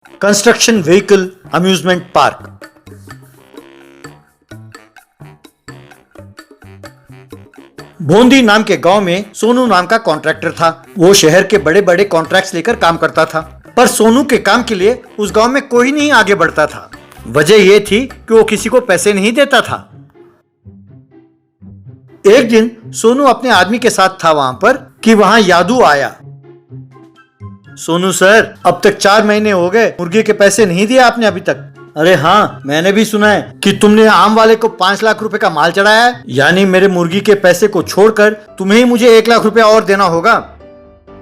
Construction vehicle amusement park. Boondi नाम के गांव में सोनू नाम का कॉन्ट्रैक्टर था। वो शहर के बड़े बड़े कॉन्ट्रैक्ट्स लेकर काम करता था, पर सोनू के काम के लिए उस गांव में कोई नहीं आगे बढ़ता था। वजह यह थी कि वो किसी को पैसे नहीं देता था। एक दिन सोनू अपने आदमी के साथ था वहां पर कि वहां यादू आया। सोनू सर, अब तक 4 महीने हो गए, मुर्गी के पैसे नहीं दिए आपने अभी तक। अरे हाँ, मैंने भी सुना है कि तुमने आम वाले को 5 लाख रुपए का माल चढ़ाया है, यानी मेरे मुर्गी के पैसे को छोड़कर तुम्हें ही मुझे 1 लाख रुपया और देना होगा।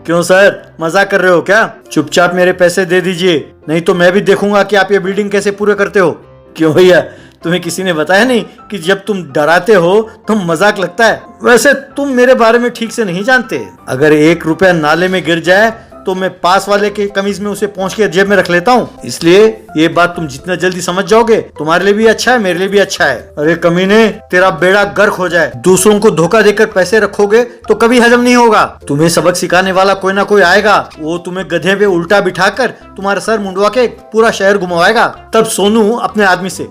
क्यों सर, मजाक कर रहे हो क्या? चुपचाप मेरे पैसे दे दीजिए, नहीं तो मैं भी देखूंगा कि आप ये बिल्डिंग कैसे पूरे करते हो। क्यों भैया, तुम्हें किसी ने बताया नहीं कि जब तुम डराते हो तो मजाक लगता है? वैसे तुम मेरे बारे में ठीक से नहीं जानते। अगर 1 रुपया नाले में गिर जाए तो मैं पास वाले के कमीज में उसे पहुंच के जेब में रख लेता हूँ। इसलिए ये बात तुम जितना जल्दी समझ जाओगे तुम्हारे लिए भी अच्छा है, मेरे लिए भी अच्छा है। अरे कमीने, तेरा बेड़ा गर्क हो जाए। दूसरों को धोखा देकर पैसे रखोगे तो कभी हजम नहीं होगा। तुम्हें सबक सिखाने वाला कोई ना कोई आएगा, वो तुम्हें गधे पे उल्टा बिठाकर तुम्हारा सर मुंडवा के पूरा शहर घुमाएगा। तब सोनू अपने आदमी से,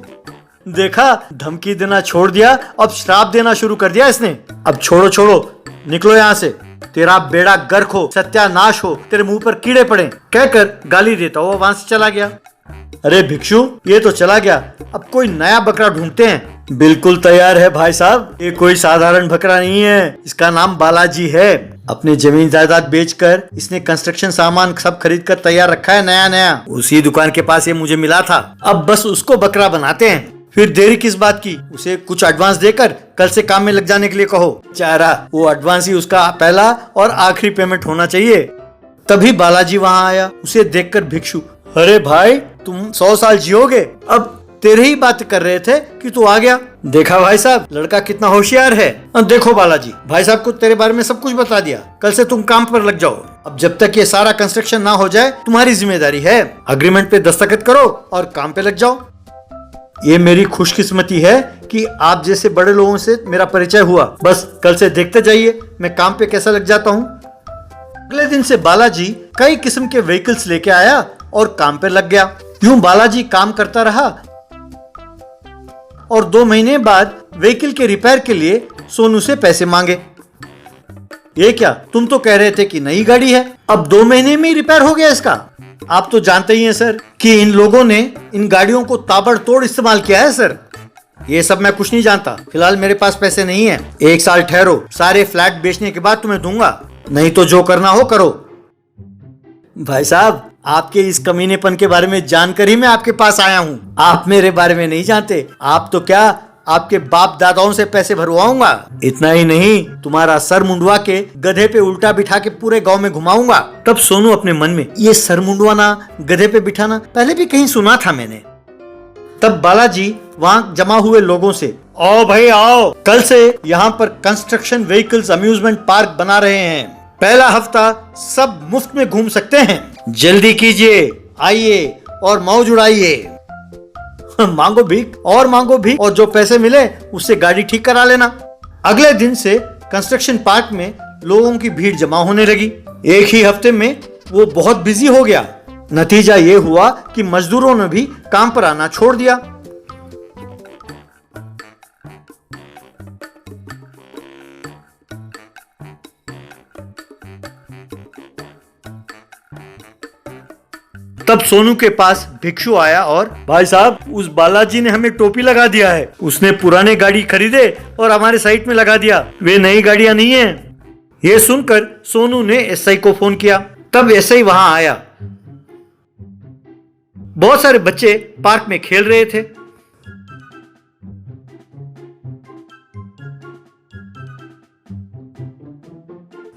देखा, धमकी देना छोड़ दिया, अब श्राप देना शुरू कर दिया इसने। अब छोड़ो छोड़ो, निकलो यहाँ से, तेरा बेड़ा गर्क हो, सत्यानाश हो, तेरे मुंह पर कीड़े पड़े, कहकर गाली देता हुआ वहां से चला गया। अरे भिक्षु, ये तो चला गया, अब कोई नया बकरा ढूंढते हैं। बिल्कुल तैयार है भाई साहब, ये कोई साधारण बकरा नहीं है, इसका नाम बालाजी है। अपने जमीन जायदाद बेचकर इसने कंस्ट्रक्शन सामान सब खरीद कर तैयार रखा है नया नया। उसी दुकान के पास ये मुझे मिला था, अब बस उसको बकरा बनाते हैं। फिर देरी किस बात की, उसे कुछ एडवांस देकर कल से काम में लग जाने के लिए कहो। चारा, वो एडवांस ही उसका पहला और आखिरी पेमेंट होना चाहिए। तभी बालाजी वहां आया। उसे देखकर भिक्षु, अरे भाई, तुम 100 साल जियोगे, अब तेरे ही बात कर रहे थे कि तू आ गया। देखा भाई साहब, लड़का कितना होशियार है। देखो बालाजी, भाई साहब को तेरे बारे में सब कुछ बता दिया, कल से तुम काम पर लग जाओ। अब जब तक ये सारा कंस्ट्रक्शन ना हो जाए तुम्हारी जिम्मेदारी है। अग्रीमेंट पे दस्तखत करो और काम पे लग जाओ। ये मेरी खुशकिस्मती है कि आप जैसे बड़े लोगों से मेरा परिचय हुआ। बस कल से देखते जाइए मैं काम पे कैसा लग जाता हूँ। अगले दिन से बालाजी कई किस्म के व्हीकल्स लेके आया और काम पे लग गया। यूं बालाजी काम करता रहा और 2 महीने बाद व्हीकल के रिपेयर के लिए सोनू से पैसे मांगे। ये क्या, तुम तो कह रहे थे कि नई गाड़ी है, अब 2 महीने में ही रिपेयर हो गया इसका? आप तो जानते ही हैं सर कि इन लोगों ने इन गाड़ियों को ताबड़तोड़ इस्तेमाल किया है सर। ये सब मैं कुछ नहीं जानता, फिलहाल मेरे पास पैसे नहीं है। 1 साल ठहरो, सारे फ्लैट बेचने के बाद तुम्हें दूंगा, नहीं तो जो करना हो करो। भाई साहब, आपके इस कमीनेपन के बारे में जानकर ही मैं आपके पास आया हूँ। आप मेरे बारे में नहीं जानते, आप तो क्या आपके बाप दादाओं से पैसे भरवाऊंगा। इतना ही नहीं, तुम्हारा सर मुंडवा के गधे पे उल्टा बिठा के पूरे गांव में घुमाऊंगा। तब सोनू अपने मन में, ये सर मुंडवाना, गधे पे बिठाना पहले भी कहीं सुना था मैंने। तब बालाजी वहां जमा हुए लोगों से, आओ भाई आओ, कल से यहाँ पर कंस्ट्रक्शन व्हीकल्स अम्यूजमेंट पार्क बना रहे हैं। पहला हफ्ता सब मुफ्त में घूम सकते हैं, जल्दी कीजिए, आइए और मौज उड़ाइए। मांगो भीख और मांगो भीख, और जो पैसे मिले उससे गाड़ी ठीक करा लेना। अगले दिन से कंस्ट्रक्शन पार्क में लोगों की भीड़ जमा होने लगी। एक ही हफ्ते में वो बहुत बिजी हो गया। नतीजा ये हुआ कि मजदूरों ने भी काम पर आना छोड़ दिया। तब सोनू के पास भिक्षु आया और, भाई साहब, उस बालाजी ने हमें टोपी लगा दिया है। उसने पुराने गाड़ी खरीदे और हमारे साइट में लगा दिया। वे नई गाड़ियां नहीं है। ये सुनकर सोनू ने एसआई को फोन किया। तब एसआई वहां आया। बहुत सारे बच्चे पार्क में खेल रहे थे।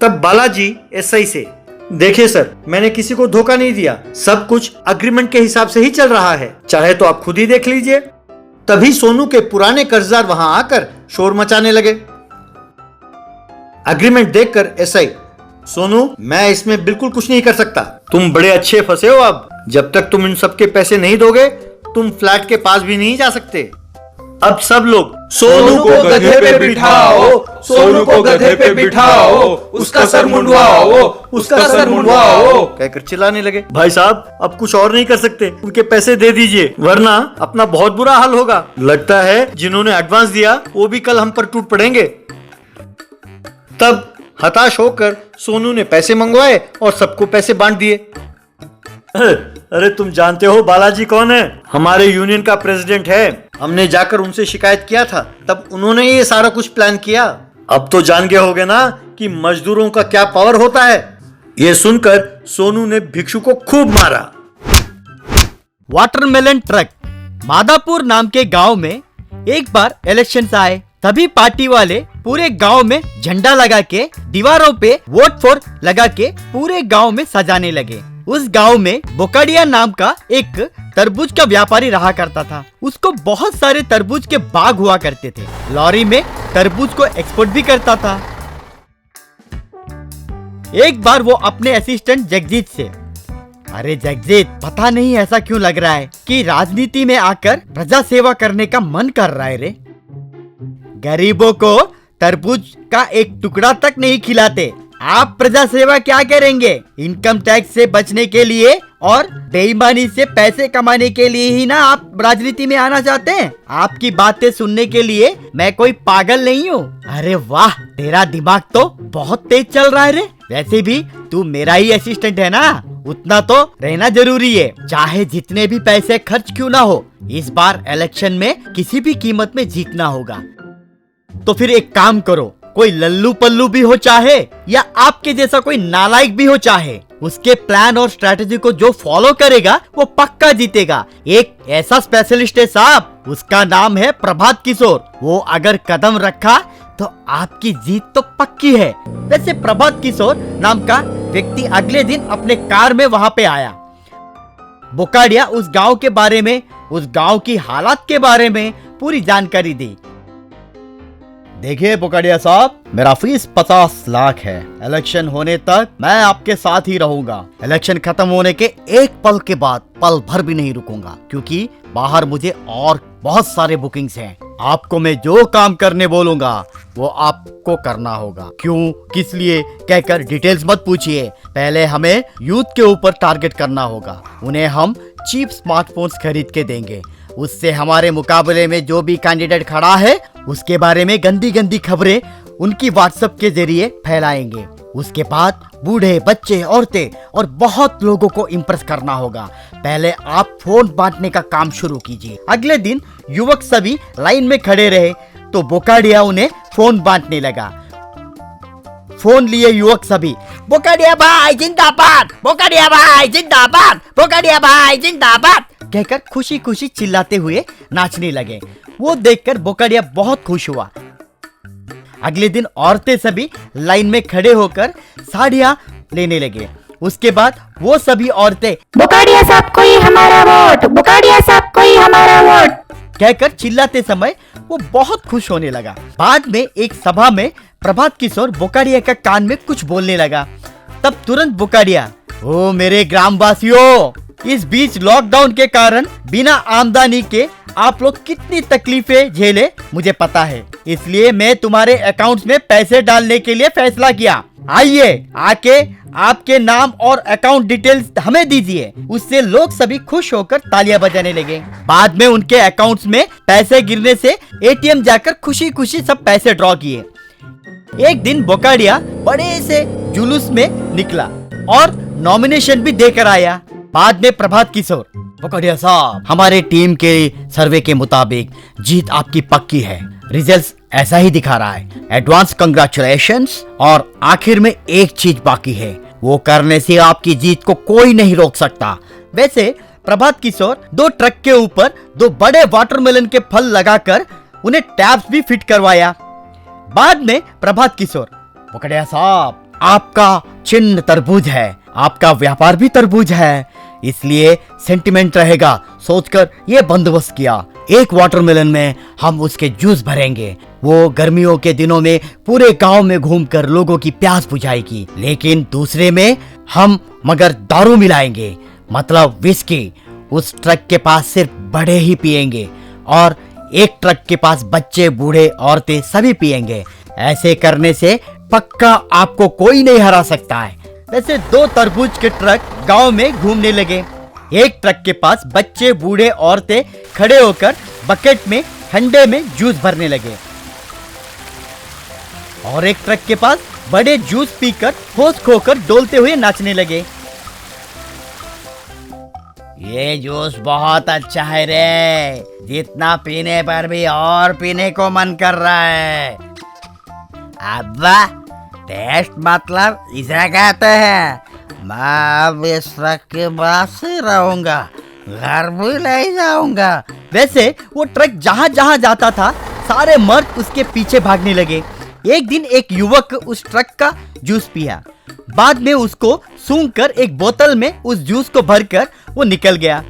तब बालाजी एसआई से, देखिए सर, मैंने किसी को धोखा नहीं दिया, सब कुछ अग्रीमेंट के हिसाब से ही चल रहा है, चाहे तो आप खुद ही देख लीजिए। तभी सोनू के पुराने कर्जदार वहां आकर शोर मचाने लगे। अग्रीमेंट देखकर एसआई, सोनू, मैं इसमें बिल्कुल कुछ नहीं कर सकता, तुम बड़े अच्छे फंसे हो। अब जब तक तुम इन सबके पैसे नहीं दोगे तुम फ्लैट के पास भी नहीं जा सकते। अब सब लोग सोनू को गधे पे बिठाओ, सोनू को गधे पे बिठाओ, उसका सर मुंडवाओ, उसका सर मुंडवाओ कहकर चिल्लाने लगे। भाई साहब अब कुछ और नहीं कर सकते, उनके पैसे दे दीजिए वरना अपना बहुत बुरा हाल होगा। लगता है जिन्होंने एडवांस दिया वो भी कल हम पर टूट पड़ेंगे। तब हताश होकर सोनू ने पैसे मंगवाए और सबको पैसे बांट दिए। अरे तुम जानते हो बालाजी कौन है? हमारे यूनियन का प्रेसिडेंट है। हमने जाकर उनसे शिकायत किया था, तब उन्होंने ये सारा कुछ प्लान किया। अब तो जान गए होगे ना कि मजदूरों का क्या पावर होता है। ये सुनकर सोनू ने भिक्षु को खूब मारा। Watermelon truck. मादापुर नाम के गांव में एक बार इलेक्शंस आए। तभी पार्टी वाले पूरे गांव में झंडा लगा के दीवारों पे वोट फॉर लगा के पूरे गांव में सजाने लगे। उस गांव में बोकाडिया नाम का एक तरबूज का व्यापारी रहा करता था। उसको बहुत सारे तरबूज के बाग हुआ करते थे। लॉरी में तरबूज को एक्सपोर्ट भी करता था। एक बार वो अपने असिस्टेंट जगजीत से, अरे जगजीत, पता नहीं ऐसा क्यों लग रहा है कि राजनीति में आकर प्रजा सेवा करने का मन कर रहा है रे। गरीबों को तरबूज का एक टुकड़ा तक नहीं खिलाते, आप प्रजा सेवा क्या करेंगे? इनकम टैक्स से बचने के लिए और बेईमानी से पैसे कमाने के लिए ही ना आप राजनीति में आना चाहते हैं। आपकी बातें सुनने के लिए मैं कोई पागल नहीं हूँ। अरे वाह, तेरा दिमाग तो बहुत तेज चल रहा है रे। वैसे भी तू मेरा ही असिस्टेंट है ना, उतना तो रहना जरूरी है, चाहे जितने भी पैसे खर्च क्यों ना हो। इस बार इलेक्शन में किसी भी कीमत में जीतना होगा। तो फिर एक काम करो, कोई लल्लू पल्लू भी हो चाहे या आपके जैसा कोई नालायक भी हो चाहे, उसके प्लान और स्ट्रेटेजी को जो फॉलो करेगा वो पक्का जीतेगा। एक ऐसा स्पेशलिस्ट है साहब, उसका नाम है प्रभात किशोर। वो अगर कदम रखा तो आपकी जीत तो पक्की है। वैसे प्रभात किशोर नाम का व्यक्ति अगले दिन अपने कार में वहाँ पे आया। बोकाडिया उस गांव के बारे में, उस गांव की हालात के बारे में पूरी जानकारी दी। देखिए बोकाडिया साहब, मेरा फीस 50 लाख है। इलेक्शन होने तक मैं आपके साथ ही रहूंगा। इलेक्शन खत्म होने के एक पल के बाद पल भर भी नहीं रुकूंगा, क्योंकि बाहर मुझे और बहुत सारे बुकिंग्स हैं। आपको मैं जो काम करने बोलूंगा वो आपको करना होगा। क्यों, किस लिए कहकर डिटेल्स मत पूछिए। पहले हमें यूथ के ऊपर टारगेट करना होगा। उन्हें हम चीप स्मार्टफोन्स खरीद के देंगे। उससे हमारे मुकाबले में जो भी कैंडिडेट खड़ा है उसके बारे में गंदी गंदी खबरें उनकी व्हाट्सएप के जरिए फैलाएंगे। उसके बाद बूढ़े, बच्चे, औरतें और बहुत लोगों को इम्प्रेस करना होगा। पहले आप फोन बांटने का काम शुरू कीजिए। अगले दिन युवक सभी लाइन में खड़े रहे तो बोकाडिया उन्हें फोन बांटने लगा। फोन लिए युवक सभी, बोकाडिया भाई जिंदाबाद, बोकाडिया भाई जिंदाबाद, बोकाडिया भाई जिंदाबाद कहकर खुशी खुशी चिल्लाते हुए नाचने लगे। वो देखकर बोकाडिया बहुत खुश हुआ। अगले दिन औरतें सभी लाइन में खड़े होकर साड़ियां लेने लगे। उसके बाद वो सभी औरतें बोकाडिया साहब को ही हमारा वोट, बोकाडिया साहब को ही हमारा वोट कहकर चिल्लाते समय वो बहुत खुश होने लगा। बाद में एक सभा में प्रभात किशोर बोकाडिया का कान में कुछ बोलने लगा। तब तुरंत बोकाडिया, ओ मेरे ग्रामवासियों, इस बीच लॉकडाउन के कारण बिना आमदनी के आप लोग कितनी तकलीफें झेले मुझे पता है, इसलिए मैं तुम्हारे अकाउंट्स में पैसे डालने के लिए फैसला किया। आइए आके आपके नाम और अकाउंट डिटेल्स हमें दीजिए। उससे लोग सभी खुश होकर तालियां बजाने लगे। बाद में उनके अकाउंट्स में पैसे गिरने से एटीएम जाकर खुशी खुशी सब पैसे ड्रॉ किए। एक दिन बोकाडिया बड़े से जुलूस में निकला और नॉमिनेशन भी देकर आया। बाद में प्रभात किशोर, बोकाडिया साहब, हमारे टीम के सर्वे के मुताबिक जीत आपकी पक्की है। रिजल्ट्स ऐसा ही दिखा रहा है। Advance congratulations. और आखिर में एक चीज बाकी है, वो करने से आपकी जीत को कोई नहीं रोक सकता। वैसे प्रभात किशोर 2 ट्रक के ऊपर 2 बड़े वाटरमेलन के फल लगाकर उन्हें टैब्स भी फिट करवाया। बाद में प्रभात किशोर, बोकाडिया साहब, आपका चिन्ह तरबूज है, आपका व्यापार भी तरबूज है, इसलिए सेंटिमेंट रहेगा सोचकर ये बंदोबस्त किया। एक वाटरमेलन में हम उसके जूस भरेंगे। वो गर्मियों के दिनों में पूरे गांव में घूमकर लोगों की प्यास बुझाएगी। लेकिन दूसरे में हम मगर दारू मिलाएंगे, मतलब विस्की। उस ट्रक के पास सिर्फ बड़े ही पिएंगे और एक ट्रक के पास बच्चे, बूढ़े, औरतें सभी पिएंगे। ऐसे करने से पक्का आपको कोई नहीं हरा सकता है। वैसे 2 तरबूज के ट्रक गांव में घूमने लगे। एक ट्रक के पास बच्चे, बूढ़े, औरतें खड़े होकर बकेट में हंडे में जूस भरने लगे और एक ट्रक के पास बड़े जूस पीकर होश खोकर डोलते हुए नाचने लगे। ये जूस बहुत अच्छा है रे, जितना पीने पर भी और पीने को मन कर रहा है। अब्बा, टेस्ट मतलब इसे कहते हैं। मैं अब इस ट्रक के पास ही रहूंगा, घर भी ले जाऊंगा। वैसे वो ट्रक जहाँ जहाँ जाता था सारे मर्द उसके पीछे भागने लगे। एक दिन एक युवक उस ट्रक का जूस पिया। बाद में उसको सूंघकर एक बोतल में उस जूस को भरकर वो निकल गया।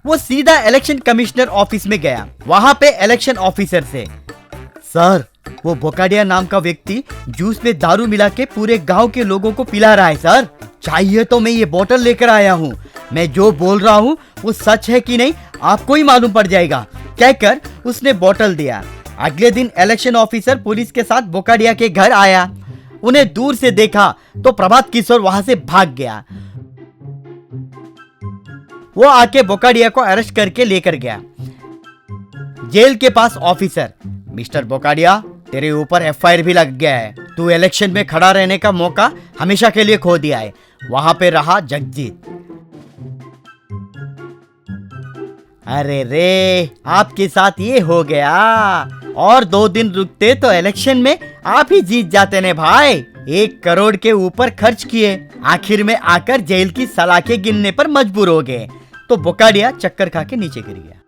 वो सीधा इलेक्शन कमिश्नर ऑफिस में गया। वहां पे इलेक्शन ऑफिसर से, सर, वो बोकाडिया नाम का व्यक्ति जूस में दारू मिला के पूरे गांव के लोगों को पिला रहा है सर। चाहिए तो मैं ये बोतल लेकर आया हूँ। मैं जो बोल रहा हूँ वो सच है कि नहीं आपको ही मालूम पड़ जाएगा, कहकर उसने बोतल दिया। अगले दिन इलेक्शन ऑफिसर पुलिस के साथ बोकाडिया के घर आया। उन्हें दूर से देखा तो प्रभात किशोर वहां से भाग गया। वो आके बोकाडिया को अरेस्ट करके लेकर गया। जेल के पास ऑफिसर, मिस्टर बोकाडिया, तेरे ऊपर एफआईआर भी लग गया है। तू इलेक्शन में खड़ा रहने का मौका हमेशा के लिए खो दिया है। वहां पे रहा जगजीत। अरे रे, आपके साथ ये हो गया। और 2 दिन रुकते तो इलेक्शन में आप ही जीत जाते ने भाई। 1 करोड़ के ऊपर खर्च किए, आखिर में आकर जेल की सलाखें गिनने पर मजबूर हो गए। तो बोकाडिया चक्कर खा के नीचे गिर गया।